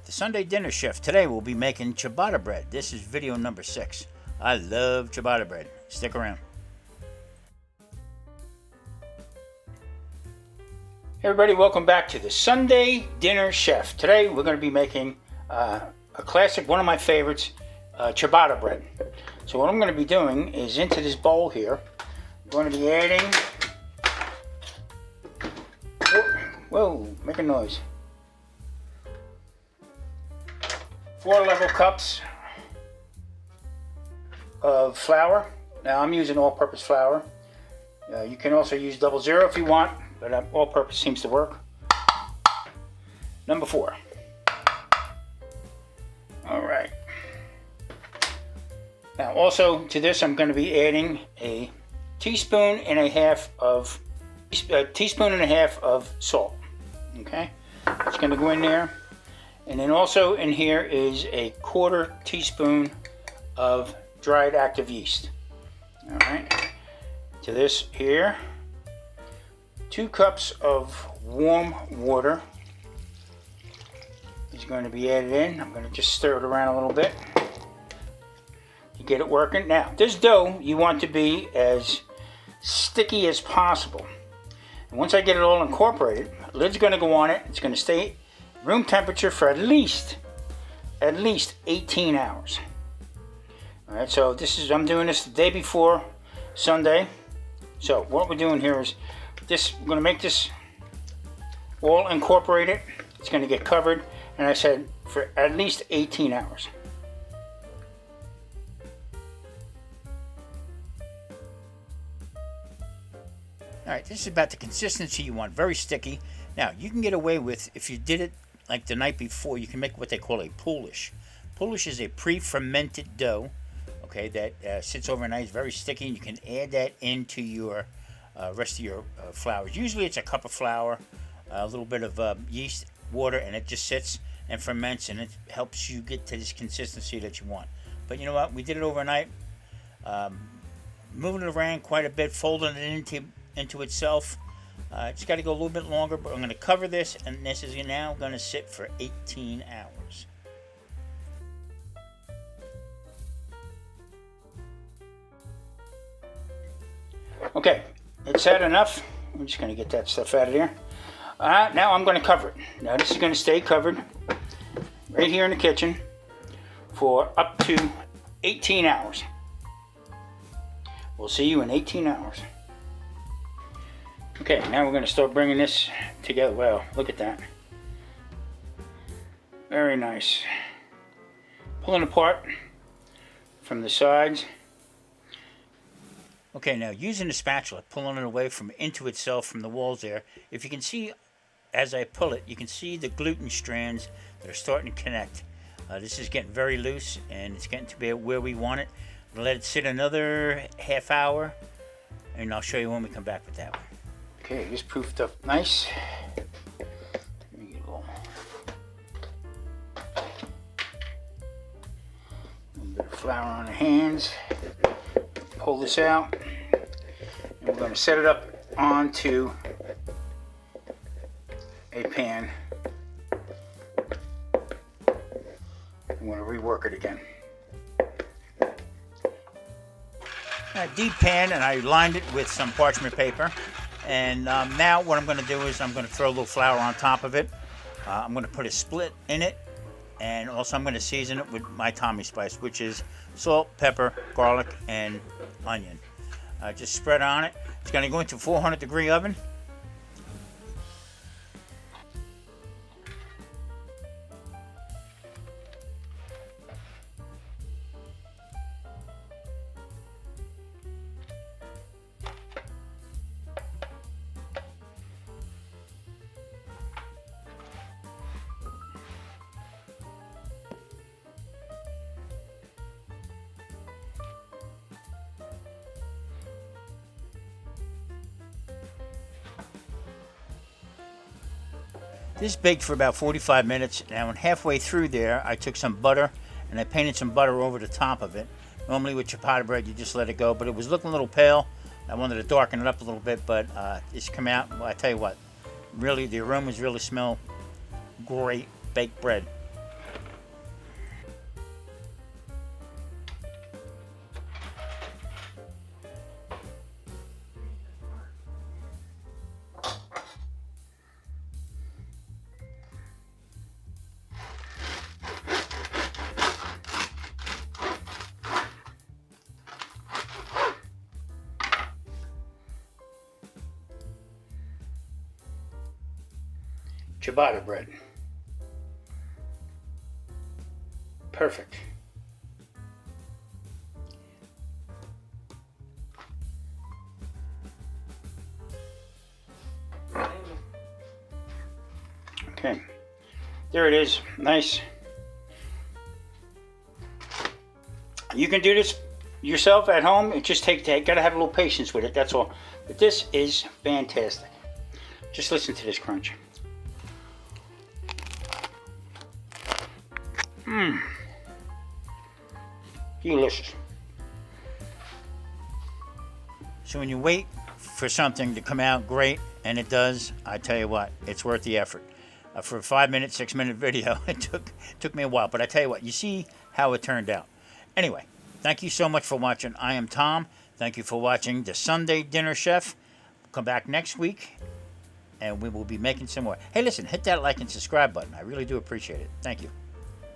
The Sunday Dinner Chef. Today we'll be making ciabatta bread. This is video number 6. I love ciabatta bread. Stick around. Hey everybody, welcome back to the Sunday Dinner Chef. Today we're going to be making a classic, one of my favorites, ciabatta bread. So what I'm going to be doing is into this bowl here, I'm going to be adding, whoa, make a noise, 4 level cups of flour. Now I'm using all-purpose flour. You can also use 00 if you want, but all-purpose seems to work. Number 4. All right. Now also to this I'm going to be adding a teaspoon and a half of salt. Okay, it's going to go in there. And then also in here is a 1/4 teaspoon of dried active yeast. All right. To this here, 2 cups of warm water is going to be added in. I'm going to just stir it around a little bit to get it working. Now, this dough you want to be as sticky as possible. And once I get it all incorporated, the lid's going to go on it. It's going to stay room temperature for at least 18 hours. All right, so I'm doing this the day before Sunday. So what we're doing here is we're going to make this all incorporated. It's going to get covered, and I said for at least 18 hours. All right, this is about the consistency you want, very sticky. Now, you can get away with, if you did it like the night before, you can make what they call a poolish. Poolish is a pre-fermented dough, okay, that sits overnight, it's very sticky, and you can add that into your rest of your flours. Usually it's a cup of flour, a little bit of yeast, water, and it just sits and ferments, and it helps you get to this consistency that you want. But you know what, we did it overnight, moving it around quite a bit, folding it into itself. It's got to go a little bit longer, but I'm going to cover this, and this is now going to sit for 18 hours. Okay, it's had enough. I'm just going to get that stuff out of there. Now I'm going to cover it. Now this is going to stay covered right here in the kitchen for up to 18 hours. We'll see you in 18 hours. Okay, now we're going to start bringing this together. Well, look at that. Very nice. Pulling apart from the sides. Okay, now using the spatula, pulling it away into itself from the walls there. If you can see, as I pull it, you can see the gluten strands that are starting to connect. This is getting very loose, and it's getting to be where we want it. We'll let it sit another half hour, and I'll show you when we come back with that one. Okay, just proofed up nice. Let me get a little bit of flour on the hands. Pull this out, and we're going to set it up onto a pan. I'm going to rework it again. A deep pan, and I lined it with some parchment paper. And now what I'm going to do is I'm going to throw a little flour on top of it. I'm going to put a split in it, and also I'm going to season it with my Tommy spice, which is salt, pepper, garlic, and onion. Just spread on it. It's going to go into a 400-degree oven. This baked for about 45 minutes. Now, when halfway through there, I took some butter and I painted some butter over the top of it. Normally with ciabatta bread, you just let it go, but it was looking a little pale. I wanted to darken it up a little bit, but it's come out. Well, I tell you what, really, the aromas really smell great baked bread. ciabatta bread. Perfect. Okay, there it is. Nice. You can do this yourself at home. It just gotta have a little patience with it. That's all. But this is fantastic. Just listen to this crunch. Mmm. Delicious. So when you wait for something to come out great, and it does, I tell you what, it's worth the effort. For a 5-minute, 6-minute video, it took me a while, but I tell you what, you see how it turned out. Anyway, thank you so much for watching. I am Tom. Thank you for watching the Sunday Dinner Chef. Come back next week, and we will be making some more. Hey, listen, hit that like and subscribe button. I really do appreciate it. Thank you.